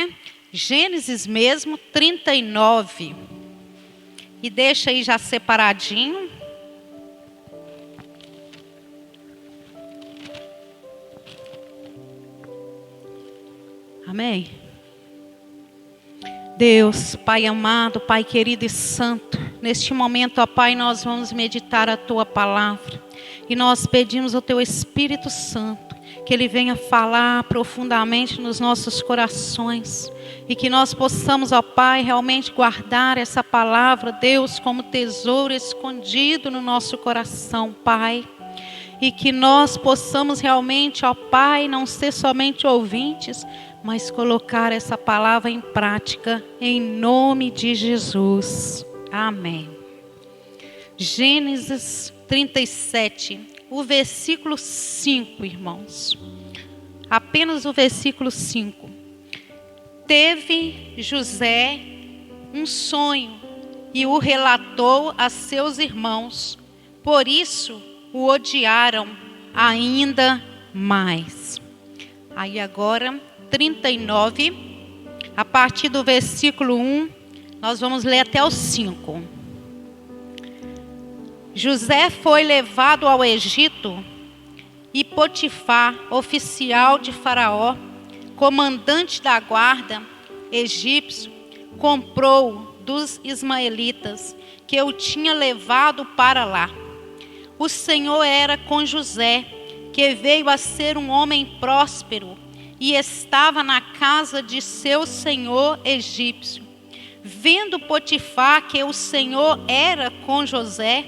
né? Gênesis mesmo, 39. E deixa aí já separadinho. Amém? Deus, Pai amado, Pai querido e santo, neste momento, ó Pai, nós vamos meditar a Tua palavra. E nós pedimos ao Teu Espírito Santo que Ele venha falar profundamente nos nossos corações. E que nós possamos, ó Pai, realmente guardar essa palavra, Deus, como tesouro escondido no nosso coração, Pai. E que nós possamos realmente, ó Pai, não ser somente ouvintes, mas colocar essa palavra em prática, em nome de Jesus. Amém. Gênesis 37, o versículo 5, irmãos. Apenas o versículo 5. Teve José um sonho e o relatou a seus irmãos, por isso o odiaram ainda mais. Aí agora, 39, a partir do versículo 1, nós vamos ler até o 5. José foi levado ao Egito e Potifar, oficial de Faraó, comandante da guarda egípcio, comprou dos ismaelitas que o tinha levado para lá. O Senhor era com José, que veio a ser um homem próspero e estava na casa de seu senhor egípcio. Vendo Potifar que o Senhor era com José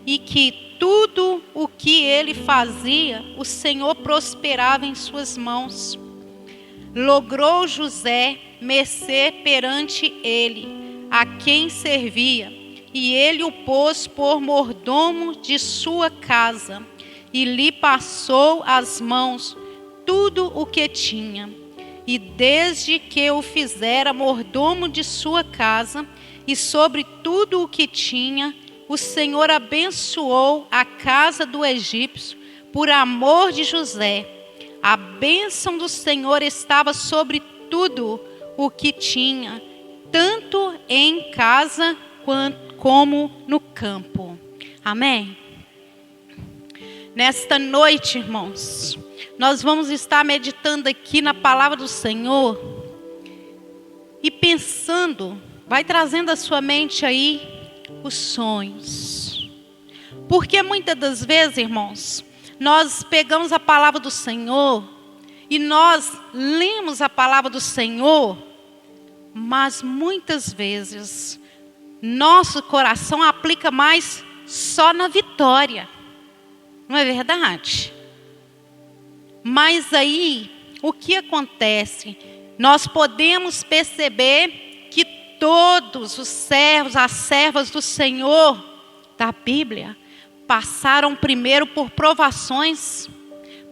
e que tudo o que ele fazia, o Senhor prosperava em suas mãos, logrou José mercê perante ele, a quem servia, e ele o pôs por mordomo de sua casa, e lhe passou às mãos tudo o que tinha. E desde que o fizera mordomo de sua casa, e sobre tudo o que tinha, o Senhor abençoou a casa do egípcio, por amor de José. A bênção do Senhor estava sobre tudo o que tinha, tanto em casa como no campo. Amém? Nesta noite, irmãos, nós vamos estar meditando aqui na palavra do Senhor e pensando, vai trazendo à sua mente aí os sonhos. Porque muitas das vezes, irmãos, nós pegamos a palavra do Senhor e nós lemos a palavra do Senhor, mas muitas vezes nosso coração aplica mais só na vitória. Não é verdade? Mas aí, o que acontece? Nós podemos perceber que todos os servos, as servas do Senhor da Bíblia, passaram primeiro por provações,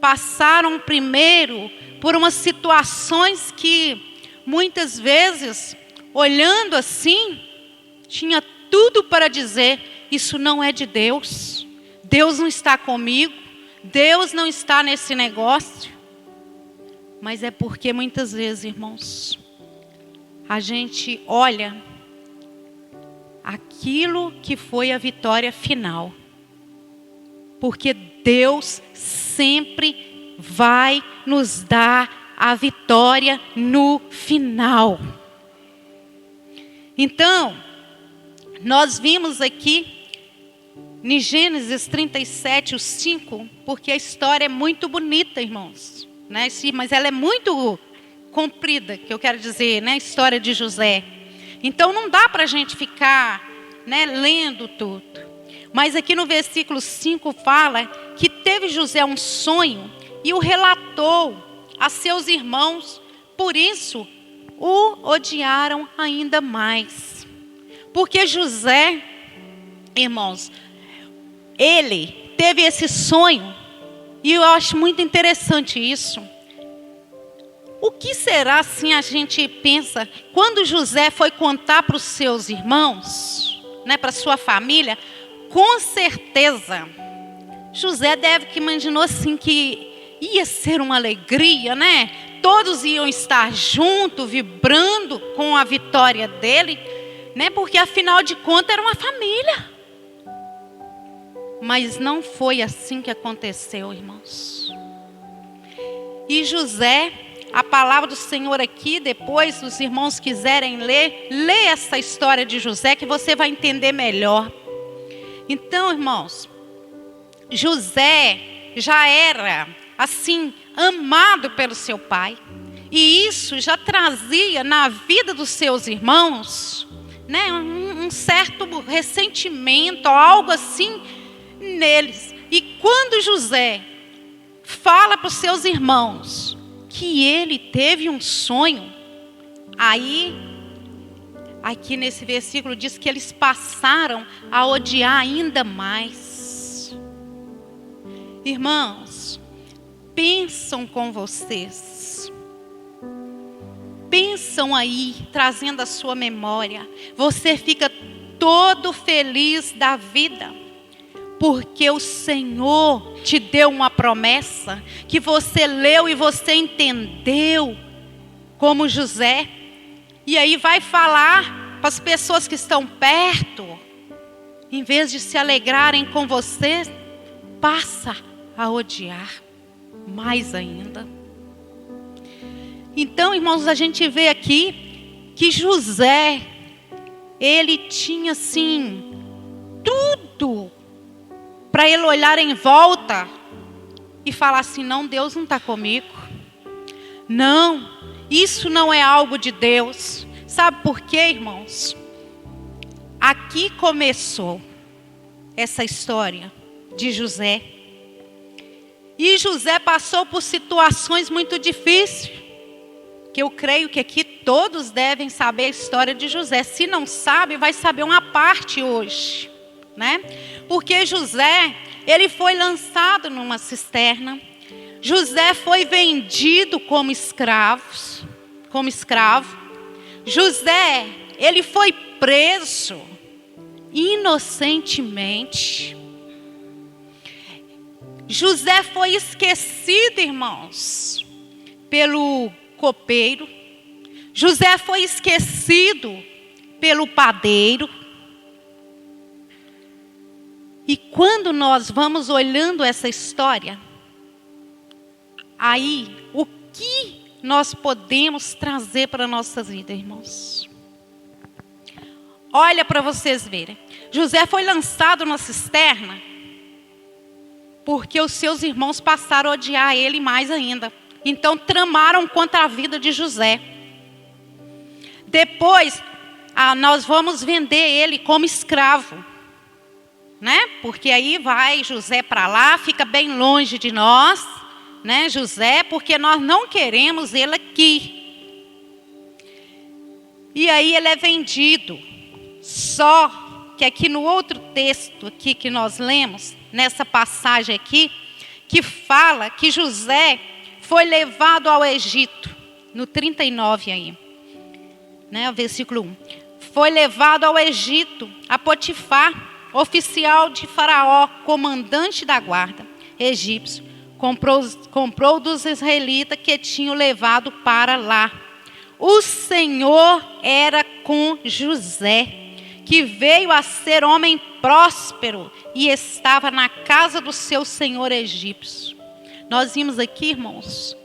passaram primeiro por umas situações que muitas vezes, olhando assim, tinha tudo para dizer: isso não é de Deus, Deus não está comigo, Deus não está nesse negócio. Mas é porque muitas vezes, irmãos, a gente olha aquilo que foi a vitória final. Porque Deus sempre vai nos dar a vitória no final. Então, nós vimos aqui em Gênesis 37, o 5, porque a história é muito bonita, irmãos, né? Mas ela é muito comprida, que eu quero dizer, né? A história de José. Então não dá para a gente ficar, né, lendo tudo. Mas aqui no versículo 5 fala que teve José um sonho e o relatou a seus irmãos, por isso o odiaram ainda mais. Porque José, irmãos, ele teve esse sonho, e eu acho muito interessante isso. O que será assim, a gente pensa, quando José foi contar para os seus irmãos, né, para sua família, com certeza, José deve que imaginou assim que ia ser uma alegria, né? todos iam estar juntos, vibrando com a vitória dele, né? Porque afinal de contas era uma família. Mas não foi assim que aconteceu, irmãos. E José, a palavra do Senhor aqui, depois se os irmãos quiserem ler, lê essa história de José que você vai entender melhor. Então, irmãos, José já era assim amado pelo seu pai. E isso já trazia na vida dos seus irmãos, né, um certo ressentimento, algo assim neles. E quando José fala para os seus irmãos que ele teve um sonho, aí, aqui nesse versículo diz que eles passaram a odiar ainda mais. Irmãos, pensam com vocês. Pensam aí, trazendo a sua memória. Você fica todo feliz da vida, porque o Senhor te deu uma promessa que você leu e você entendeu, como José. E aí vai falar para as pessoas que estão perto, em vez de se alegrarem com você, passa a odiar mais ainda. Então, irmãos, a gente vê aqui que José, ele tinha assim tudo para ele olhar em volta e falar assim: não, Deus não está comigo. Não, isso não é algo de Deus. Sabe por quê, irmãos? Aqui começou essa história de José. E José passou por situações muito difíceis, que eu creio que aqui todos devem saber a história de José. Se não sabe, vai saber uma parte hoje, né? Porque José, ele foi lançado numa cisterna. José foi vendido como escravo. José, ele foi preso inocentemente. José foi esquecido, irmãos, pelo copeiro. José foi esquecido pelo padeiro. E quando nós vamos olhando essa história, aí o que nós podemos trazer para a nossa vida, irmãos? Olha para vocês verem. José foi lançado na cisterna porque os seus irmãos passaram a odiar ele mais ainda. Então tramaram contra a vida de José. Depois, nós vamos vender ele como escravo, né? Porque aí vai José para lá, fica bem longe de nós, né, José? Porque nós não queremos ele aqui. E aí ele é vendido. Só que aqui no outro texto aqui que nós lemos, nessa passagem aqui, que fala que José foi levado ao Egito, no 39 aí, né, o versículo 1. Foi levado ao Egito, a Potifar, oficial de Faraó, comandante da guarda egípcio, comprou dos israelitas que tinham levado para lá. O Senhor era com José, que veio a ser homem próspero e estava na casa do seu senhor egípcio. Nós vimos aqui, irmãos,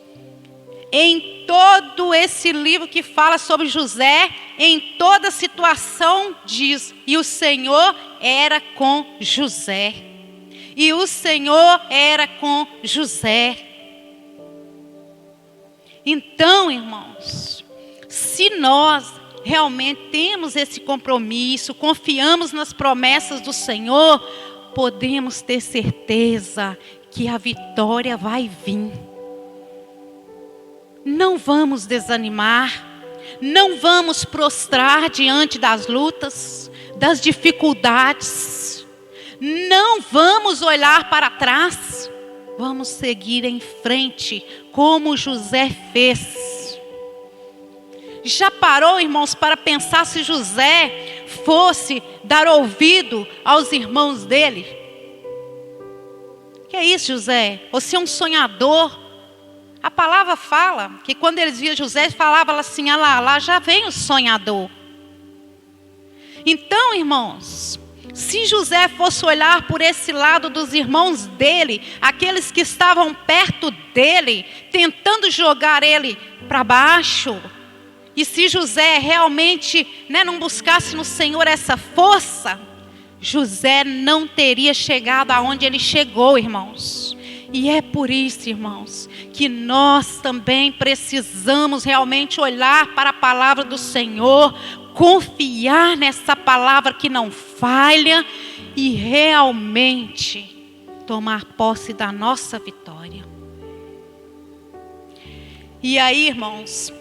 em todo esse livro que fala sobre José, em toda situação diz: e o Senhor era com José. E o Senhor era com José. Então, irmãos, se nós realmente temos esse compromisso, confiamos nas promessas do Senhor, podemos ter certeza que a vitória vai vir. Não vamos desanimar, não vamos prostrar diante das lutas, das dificuldades, não vamos olhar para trás, vamos seguir em frente, como José fez. Já parou, irmãos, para pensar se José fosse dar ouvido aos irmãos dele? Que é isso, José? Você é um sonhador. palavra fala que quando eles viam José, falava assim, lá já vem o sonhador. Então, irmãos, se José fosse olhar por esse lado dos irmãos dele, aqueles que estavam perto dele, tentando jogar ele para baixo, e se José realmente não buscasse no Senhor essa força, José não teria chegado aonde ele chegou, irmãos. E é por isso, irmãos, que nós também precisamos realmente olhar para a palavra do Senhor, confiar nessa palavra que não falha e realmente tomar posse da nossa vitória. E aí, irmãos,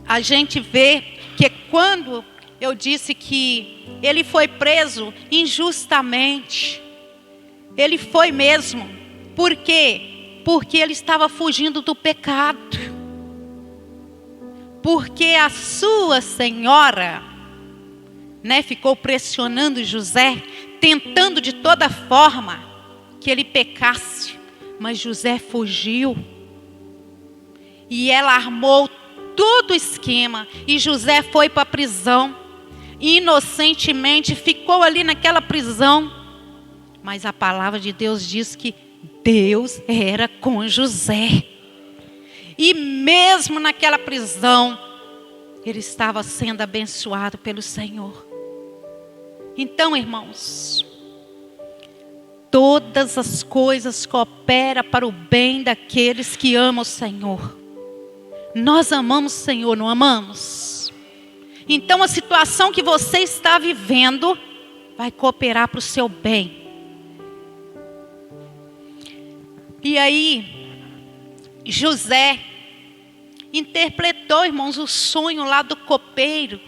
a gente vê que quando eu disse que ele foi preso injustamente, ele foi mesmo. Por quê? Porque ele estava fugindo do pecado. Porque a sua senhora, ficou pressionando José, tentando de toda forma que ele pecasse. Mas José fugiu. E ela armou todo o esquema. E José foi para a prisão. Inocentemente ficou ali naquela prisão. Mas a palavra de Deus diz que Deus era com José. E mesmo naquela prisão, ele estava sendo abençoado pelo Senhor. Então, irmãos, todas as coisas cooperam para o bem daqueles que amam o Senhor. Nós amamos o Senhor, não amamos? Então a situação que você está vivendo vai cooperar para o seu bem. E aí, José interpretou, irmãos, o sonho lá do copeiro.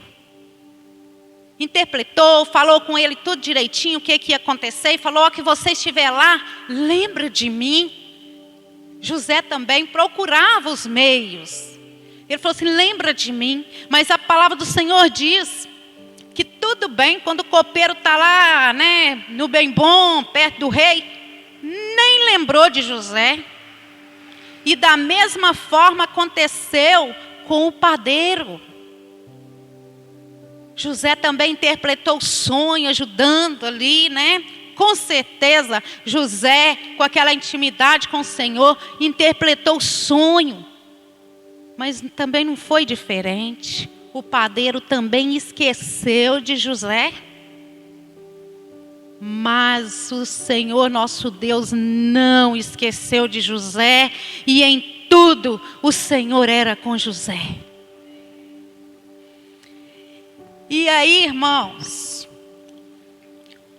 Interpretou, falou com ele tudo direitinho, o que ia acontecer. E falou, que você estiver lá, lembra de mim. José também procurava os meios. Ele falou assim, lembra de mim. Mas a palavra do Senhor diz que tudo bem quando o copeiro está lá, no bem bom, perto do rei. Nem lembrou de José. E da mesma forma aconteceu com o padeiro. José também interpretou o sonho, ajudando ali, Com certeza, José, com aquela intimidade com o Senhor, interpretou o sonho. Mas também não foi diferente. O padeiro também esqueceu de José. Mas o Senhor nosso Deus não esqueceu de José. E em tudo o Senhor era com José. E aí, irmãos,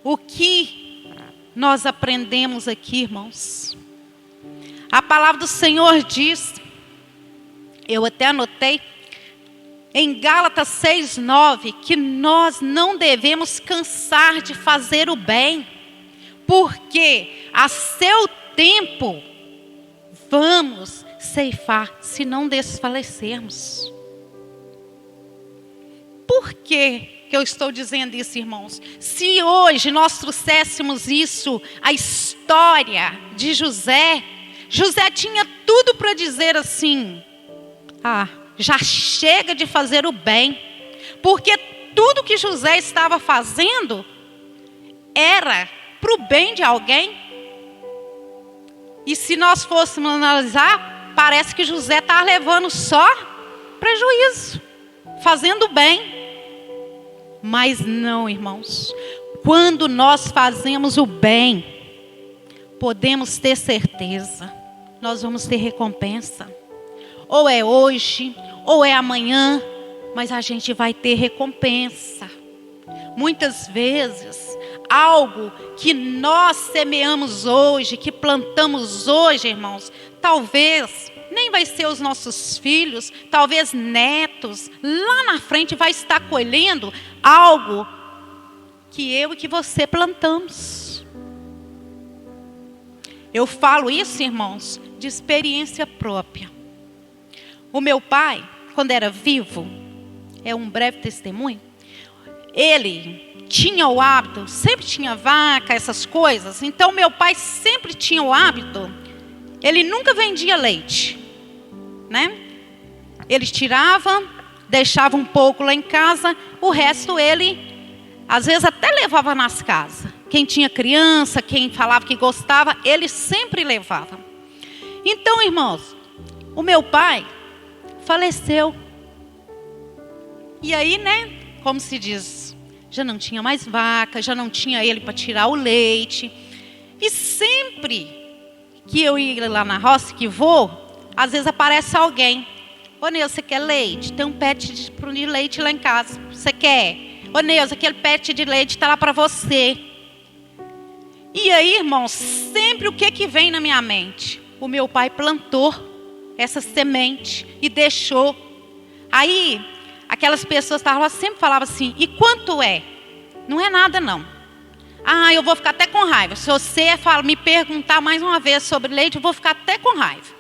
o que nós aprendemos aqui, irmãos? A palavra do Senhor diz, eu até anotei, em Gálatas 6:9, que nós não devemos cansar de fazer o bem, porque a seu tempo vamos ceifar, se não desfalecermos. Por que eu estou dizendo isso, irmãos? Se hoje nós trouxéssemos isso, a história de José, José tinha tudo para dizer assim, já chega de fazer o bem, porque tudo que José estava fazendo era para o bem de alguém. E se nós fôssemos analisar, parece que José está levando só prejuízo, fazendo bem. Mas não, irmãos, quando nós fazemos o bem, podemos ter certeza, nós vamos ter recompensa. Ou é hoje, ou é amanhã, mas a gente vai ter recompensa. Muitas vezes, algo que nós semeamos hoje, que plantamos hoje, irmãos, talvez nem vai ser os nossos filhos, talvez netos, lá na frente vai estar colhendo algo que eu e que você plantamos. Eu falo isso, irmãos, de experiência própria. O meu pai, quando era vivo, é um breve testemunho, ele tinha o hábito, sempre tinha vaca, essas coisas. Então meu pai sempre tinha o hábito, ele nunca vendia leite, né? Eles tiravam, deixavam um pouco lá em casa, o resto ele, às vezes até levava nas casas. Quem tinha criança, quem falava que gostava, ele sempre levava. Então, irmãos, o meu pai faleceu. E aí, né, como se diz, já não tinha mais vaca, já não tinha ele para tirar o leite. E sempre que eu ia lá na roça, que vou, às vezes aparece alguém. Ô Neuza, você quer leite? Tem um pet de leite lá em casa. Você quer? Ô Neuza, aquele pet de leite está lá para você. E aí, irmãos, sempre o que vem na minha mente? O meu pai plantou essa semente e deixou. Aí, aquelas pessoas estavam lá, sempre falavam assim, e quanto é? Não é nada não. Ah, eu vou ficar até com raiva. Se você me perguntar mais uma vez sobre leite, eu vou ficar até com raiva.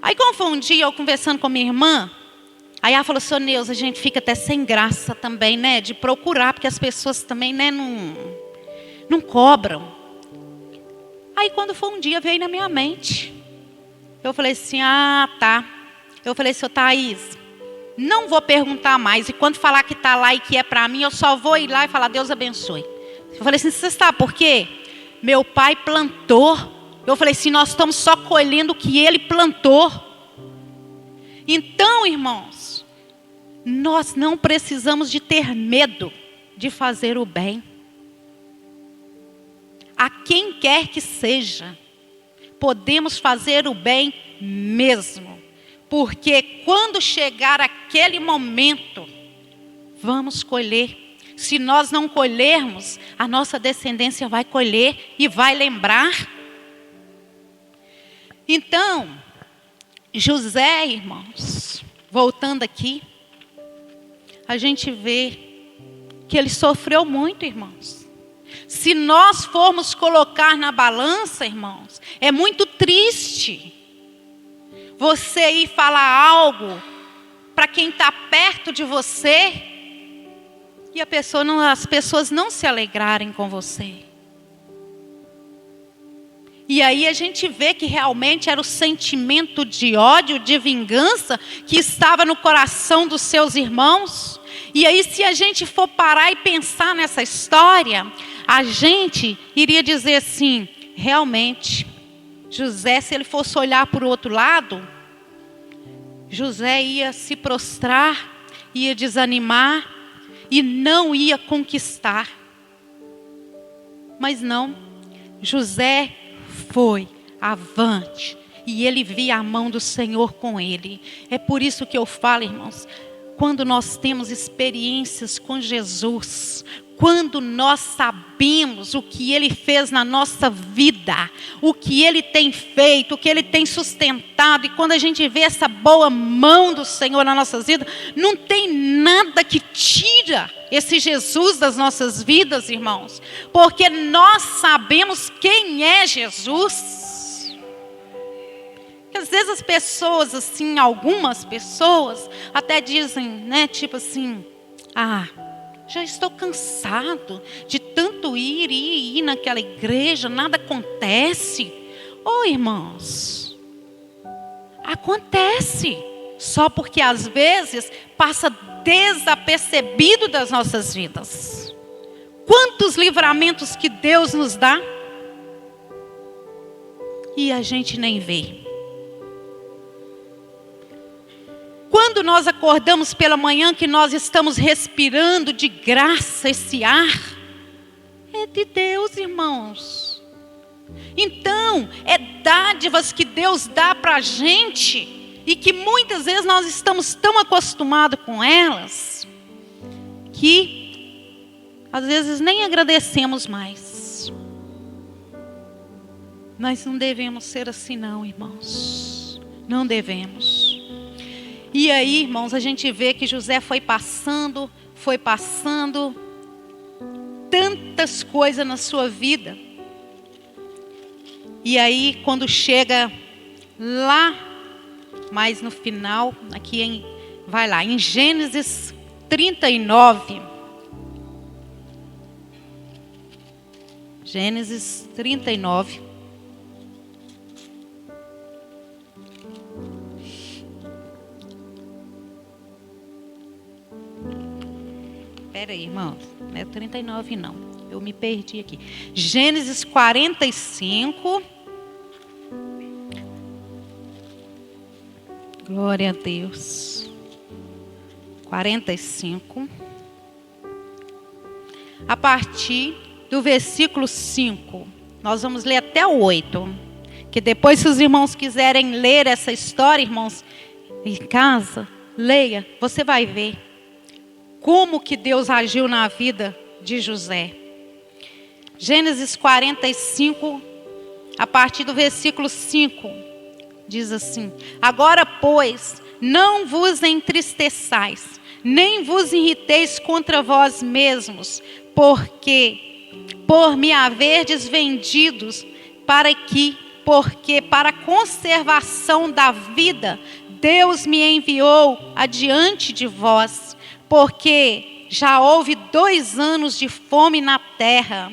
Aí, como foi um dia, eu conversando com minha irmã, aí ela falou, seu Neuza, a gente fica até sem graça também, né? De procurar, porque as pessoas também, né, não cobram. Aí, quando foi um dia, veio na minha mente. Eu falei assim, ah, tá. Eu falei, seu Thaís, não vou perguntar mais. E quando falar que está lá e que é para mim, eu só vou ir lá e falar, Deus abençoe. Eu falei assim, você sabe por quê? Meu pai plantou. Eu falei assim, nós estamos só colhendo o que ele plantou. Então, irmãos, nós não precisamos de ter medo de fazer o bem. A quem quer que seja, podemos fazer o bem mesmo. Porque quando chegar aquele momento, vamos colher. Se nós não colhermos, a nossa descendência vai colher e vai lembrar. Então, José, irmãos, voltando aqui, a gente vê que ele sofreu muito, irmãos. Se nós formos colocar na balança, irmãos, é muito triste você ir falar algo para quem está perto de você e as pessoas não se alegrarem com você. E aí a gente vê que realmente era o sentimento de ódio, de vingança que estava no coração dos seus irmãos. E aí, se a gente for parar e pensar nessa história, a gente iria dizer assim, realmente, José, se ele fosse olhar para o outro lado, José ia se prostrar, ia desanimar e não ia conquistar. Mas não, José foi avante e ele via a mão do Senhor com ele. É por isso que eu falo, irmãos, quando nós temos experiências com Jesus, quando nós sabemos o que Ele fez na nossa vida, o que Ele tem feito, o que Ele tem sustentado, e quando a gente vê essa boa mão do Senhor na nossa vida, não tem nada que tira esse Jesus das nossas vidas, irmãos, porque nós sabemos quem é Jesus. Às vezes as pessoas, assim, algumas pessoas até dizem, né, tipo assim, já estou cansado de tanto ir naquela igreja, nada acontece. Irmãos, acontece, só porque às vezes passa desapercebido das nossas vidas. Quantos livramentos que Deus nos dá e a gente nem vê. Quando nós acordamos pela manhã, que nós estamos respirando de graça esse ar, é de Deus, irmãos. Então, é dádivas que Deus dá para a gente, e que muitas vezes nós estamos tão acostumados com elas, que às vezes nem agradecemos mais. Mas não devemos ser assim não, irmãos. Não devemos. E aí, irmãos, a gente vê que José foi passando tantas coisas na sua vida. E aí, quando chega lá, mais no final, aqui vai lá, em Gênesis 39. Gênesis 39. Espera aí, irmãos. Não é 39, não. Eu me perdi aqui. Gênesis 45. Glória a Deus. 45. A partir do versículo 5. Nós vamos ler até o 8. Que depois, se os irmãos quiserem ler essa história, irmãos, em casa, leia. Você vai ver como que Deus agiu na vida de José. Gênesis 45, a partir do versículo 5, diz assim: Agora, pois, não vos entristeçais, nem vos irriteis contra vós mesmos, porque por me haverdes vendidos, porque para a conservação da vida, Deus me enviou adiante de vós, porque já houve 2 anos de fome na terra,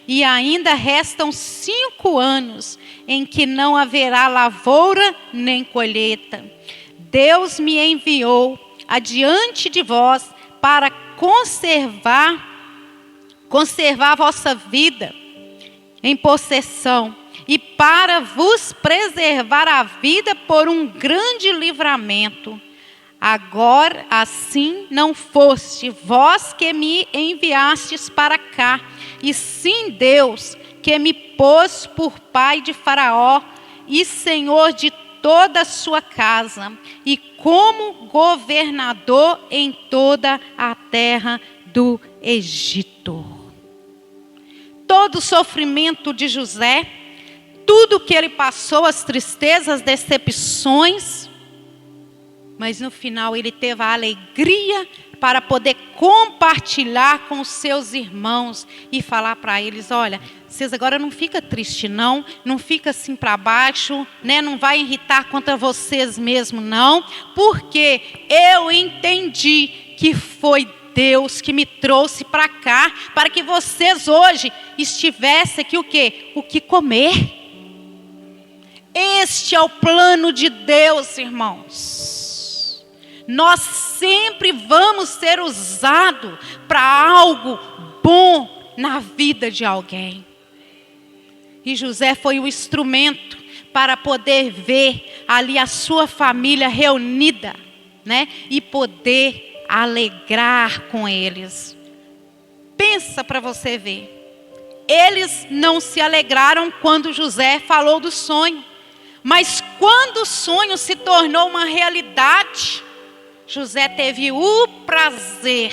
e ainda restam 5 anos em que não haverá lavoura nem colheita. Deus me enviou adiante de vós para conservar a vossa vida em possessão e para vos preservar a vida por um grande livramento. Agora, assim não foste vós que me enviastes para cá, e sim Deus, que me pôs por pai de Faraó e senhor de toda a sua casa, e como governador em toda a terra do Egito. Todo o sofrimento de José, tudo que ele passou, as tristezas, as decepções, mas no final ele teve a alegria para poder compartilhar com os seus irmãos e falar para eles: olha, vocês agora não ficam tristes não fica assim para baixo, né? Não vai irritar contra vocês mesmo não, porque eu entendi que foi Deus que me trouxe para cá, para que vocês hoje estivessem aqui o quê? O que comer. Este é o plano de Deus, irmãos. Nós sempre vamos ser usados para algo bom na vida de alguém. E José foi o instrumento para poder ver ali a sua família reunida, né? E poder alegrar com eles. Pensa para você ver. Eles não se alegraram quando José falou do sonho. Mas quando o sonho se tornou uma realidade, José teve o prazer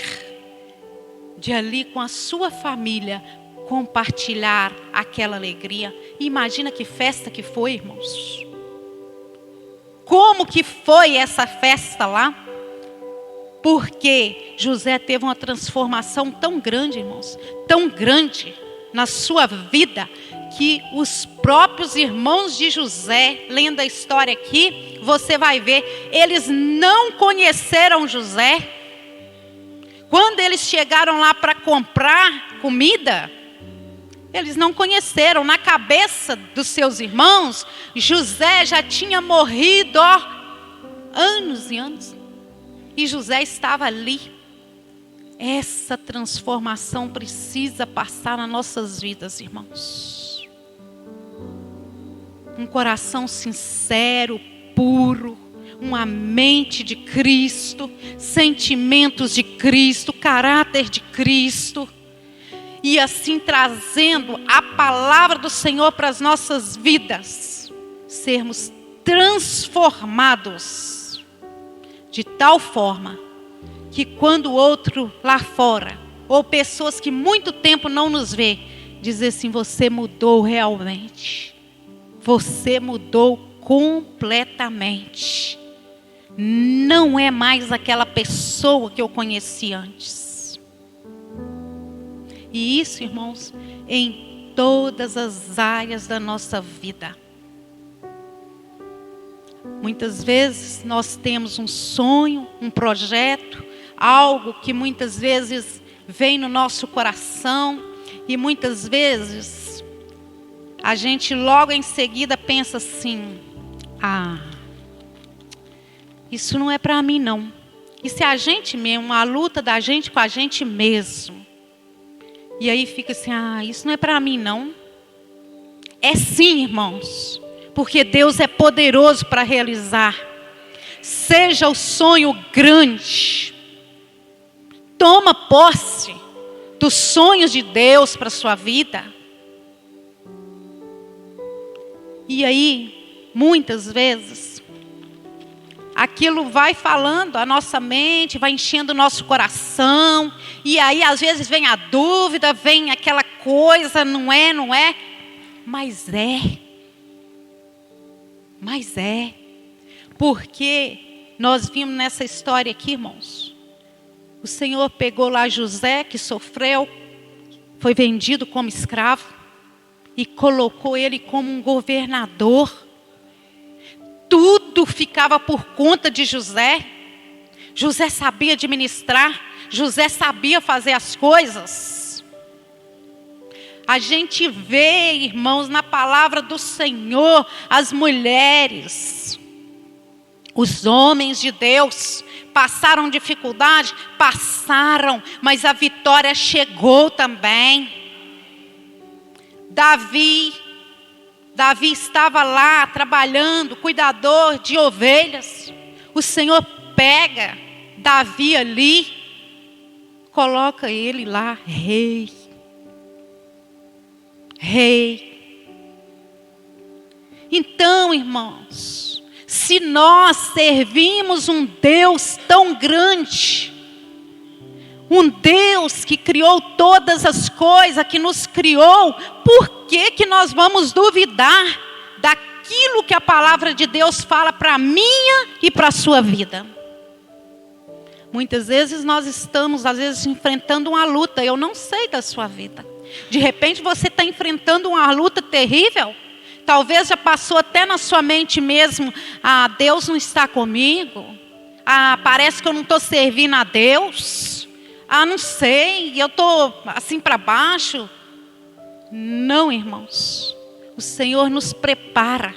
de ali com a sua família compartilhar aquela alegria. Imagina que festa que foi, irmãos. Como que foi essa festa lá? Porque José teve uma transformação tão grande, irmãos, tão grande na sua vida, que os próprios irmãos de José, lendo a história aqui, você vai ver, eles não conheceram José. Quando eles chegaram lá para comprar comida, eles não conheceram. Na cabeça dos seus irmãos, José já tinha morrido anos e anos. E José estava ali. Essa transformação precisa passar nas nossas vidas, irmãos. Um coração sincero, puro, uma mente de Cristo, sentimentos de Cristo, caráter de Cristo. E assim trazendo a palavra do Senhor para as nossas vidas. Sermos transformados de tal forma que quando o outro lá fora, ou pessoas que muito tempo não nos vê, dizer assim: você mudou realmente. Você mudou completamente. Não é mais aquela pessoa que eu conheci antes. E isso, irmãos, em todas as áreas da nossa vida. Muitas vezes nós temos um sonho, um projeto, algo que muitas vezes vem no nosso coração, e muitas vezes a gente logo em seguida pensa assim: isso não é para mim não, Isso é a gente mesmo, uma luta da gente com a gente mesmo. E aí fica assim, isso não é para mim não. É sim, irmãos, porque Deus é poderoso para realizar. Seja o sonho grande. Toma posse dos sonhos de Deus para a sua vida. E aí, muitas vezes, aquilo vai falando a nossa mente, vai enchendo o nosso coração. E aí, às vezes, vem a dúvida, vem aquela coisa, não é, não é. Mas é. Mas é. Porque nós vimos nessa história aqui, irmãos. O Senhor pegou lá José, que sofreu, foi vendido como escravo. E colocou ele como um governador. Tudo ficava por conta de José. José sabia administrar. José sabia fazer as coisas. A gente vê, irmãos, na palavra do Senhor, as mulheres, os homens de Deus, passaram dificuldade? Passaram, mas a vitória chegou também. Davi estava lá trabalhando, cuidador de ovelhas. O Senhor pega Davi ali, coloca ele lá, rei. Então, irmãos, se nós servimos um Deus tão grande, um Deus que criou todas as coisas, que nos criou, por que nós vamos duvidar daquilo que a palavra de Deus fala para a minha e para a sua vida? Muitas vezes nós estamos, às vezes, enfrentando uma luta. Eu não sei da sua vida. De repente você está enfrentando uma luta terrível. Talvez já passou até na sua mente mesmo. Deus não está comigo. Parece que eu não estou servindo a Deus. Não sei, eu estou assim para baixo. Não, irmãos. O Senhor nos prepara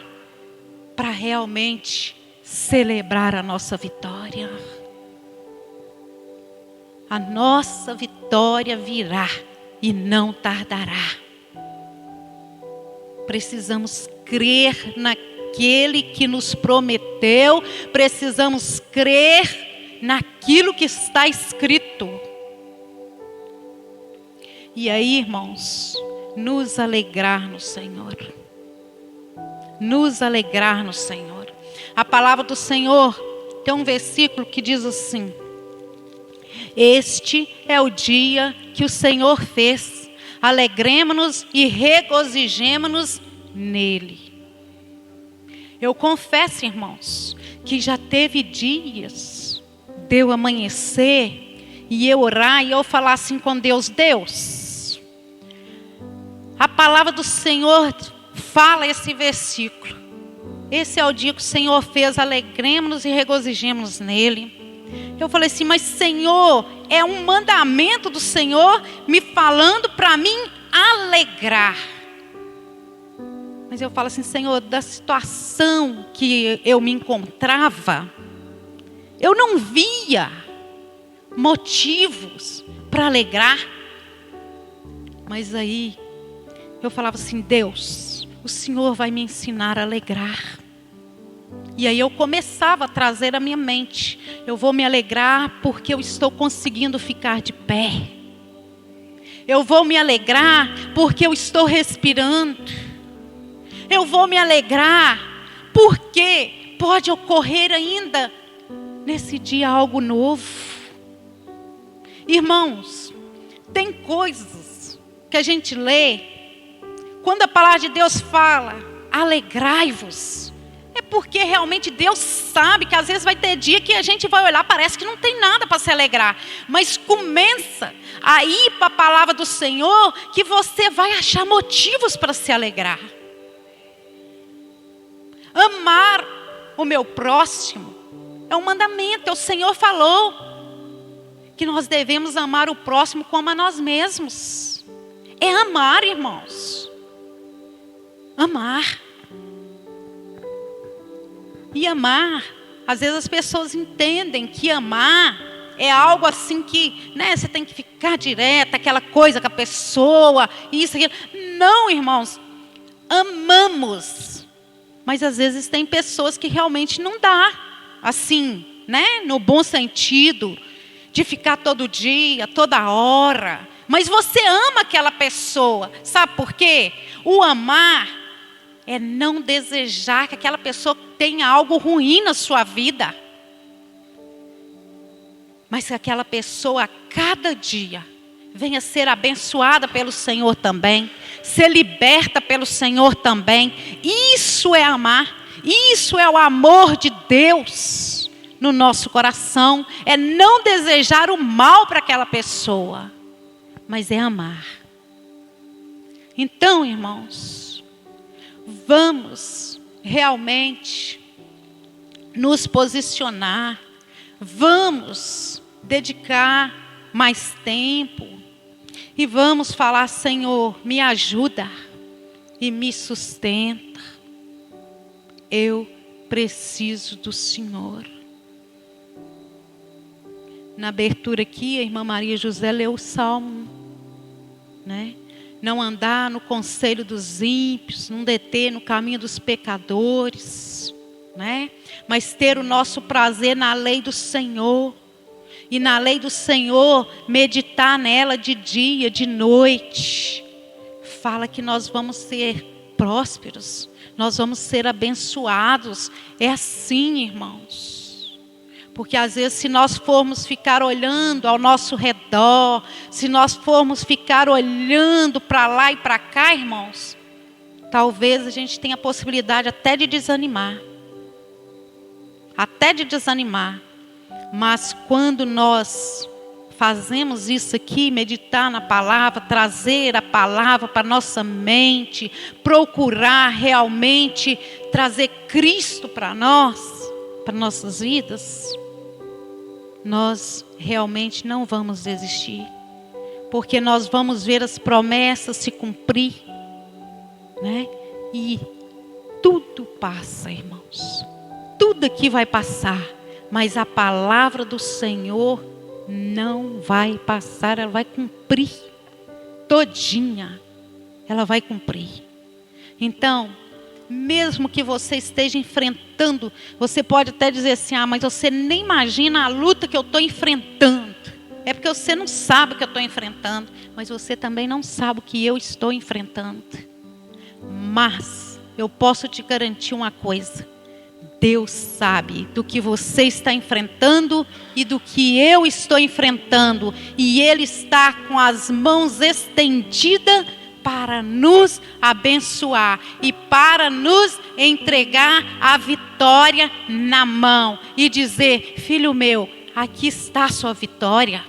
para realmente celebrar a nossa vitória. A nossa vitória virá e não tardará. Precisamos crer naquele que nos prometeu. Precisamos crer naquilo que está escrito. E aí, irmãos, nos alegrar no Senhor. Nos alegrar no Senhor. A palavra do Senhor tem um versículo que diz assim: este é o dia que o Senhor fez. Alegremo-nos e regozijemo-nos nele. Eu confesso, irmãos, que já teve dias de eu amanhecer e eu orar e eu falar assim com Deus: Deus, a palavra do Senhor fala esse versículo. Esse é o dia que o Senhor fez, alegremo-nos e regozijemo-nos nele. Eu falei assim, mas Senhor, é um mandamento do Senhor me falando para mim alegrar. Mas eu falo assim, Senhor, da situação que eu me encontrava, eu não via motivos para alegrar. Mas aí eu falava assim, Deus, o Senhor vai me ensinar a alegrar. E aí eu começava a trazer à minha mente, eu vou me alegrar porque eu estou conseguindo ficar de pé. Eu vou me alegrar porque eu estou respirando. Eu vou me alegrar porque pode ocorrer ainda nesse dia algo novo. Irmãos, tem coisas que a gente lê, quando a palavra de Deus fala, alegrai-vos. É porque realmente Deus sabe que às vezes vai ter dia que a gente vai olhar, parece que não tem nada para se alegrar. Mas começa a ir para a palavra do Senhor que você vai achar motivos para se alegrar. Amar o meu próximo é um mandamento. O Senhor falou que nós devemos amar o próximo como a nós mesmos. É amar, irmãos. Amar. E amar às vezes as pessoas entendem que amar é algo assim que, né, você tem que ficar direto, aquela coisa com a pessoa, isso, aquilo. Não, irmãos, amamos, mas às vezes tem pessoas que realmente não dá, assim, né, no bom sentido, de ficar todo dia, toda hora. Mas você ama aquela pessoa, sabe por quê? O amar é não desejar que aquela pessoa tenha algo ruim na sua vida. Mas que aquela pessoa a cada dia venha ser abençoada pelo Senhor também, ser liberta pelo Senhor também. Isso é amar, isso é o amor de Deus no nosso coração. É não desejar o mal para aquela pessoa, mas é amar. Então, irmãos, vamos realmente nos posicionar, vamos dedicar mais tempo e vamos falar: Senhor, me ajuda e me sustenta. Eu preciso do Senhor. Na abertura aqui, a irmã Maria José leu o Salmo, né? Não andar no conselho dos ímpios, não deter no caminho dos pecadores, né? Mas ter o nosso prazer na lei do Senhor. E na lei do Senhor, meditar nela de dia, de noite. Fala que nós vamos ser prósperos, nós vamos ser abençoados. É assim, irmãos. Porque às vezes, se nós formos ficar olhando ao nosso redor, se nós formos ficar olhando para lá e para cá, irmãos, talvez a gente tenha a possibilidade até de desanimar. Até de desanimar. Mas quando nós fazemos isso aqui, meditar na palavra, trazer a palavra para nossa mente, procurar realmente trazer Cristo para nós, para nossas vidas, nós realmente não vamos desistir. Porque nós vamos ver as promessas se cumprir, né? E tudo passa, irmãos. Tudo aqui vai passar. Mas a palavra do Senhor não vai passar, ela vai cumprir todinha. Ela vai cumprir. Então, mesmo que você esteja enfrentando, você pode até dizer assim: ah, mas você nem imagina a luta que eu estou enfrentando. É porque você não sabe o que eu estou enfrentando, mas você também não sabe o que eu estou enfrentando. Mas eu posso te garantir uma coisa: Deus sabe do que você está enfrentando e do que eu estou enfrentando. E Ele está com as mãos estendidas para nos abençoar e para nos entregar a vitória na mão. E dizer: filho meu, aqui está a sua vitória.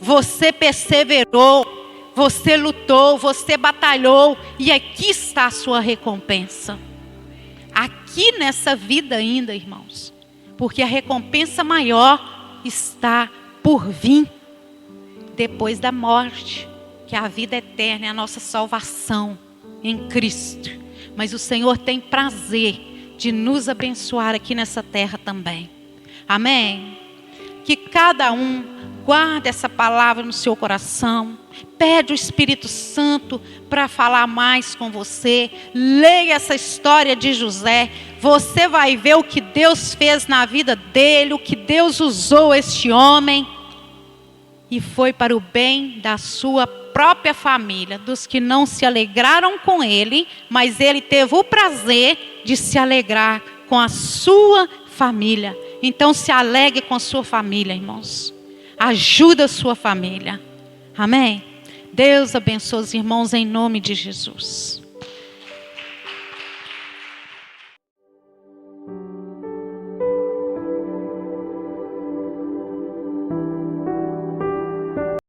Você perseverou, você lutou, você batalhou e aqui está a sua recompensa. Aqui nessa vida ainda, irmãos, porque a recompensa maior está por vir depois da morte, que é a vida eterna, é a nossa salvação em Cristo. Mas o Senhor tem prazer de nos abençoar aqui nessa terra também. Amém? Que cada um guarde essa palavra no seu coração. Pede o Espírito Santo para falar mais com você. Leia essa história de José. Você vai ver o que Deus fez na vida dele, o que Deus usou este homem. E foi para o bem da sua própria família, dos que não se alegraram com ele, mas ele teve o prazer de se alegrar com a sua família. Então se alegre com a sua família, irmãos. Ajuda a sua família. Amém? Deus abençoe os irmãos em nome de Jesus.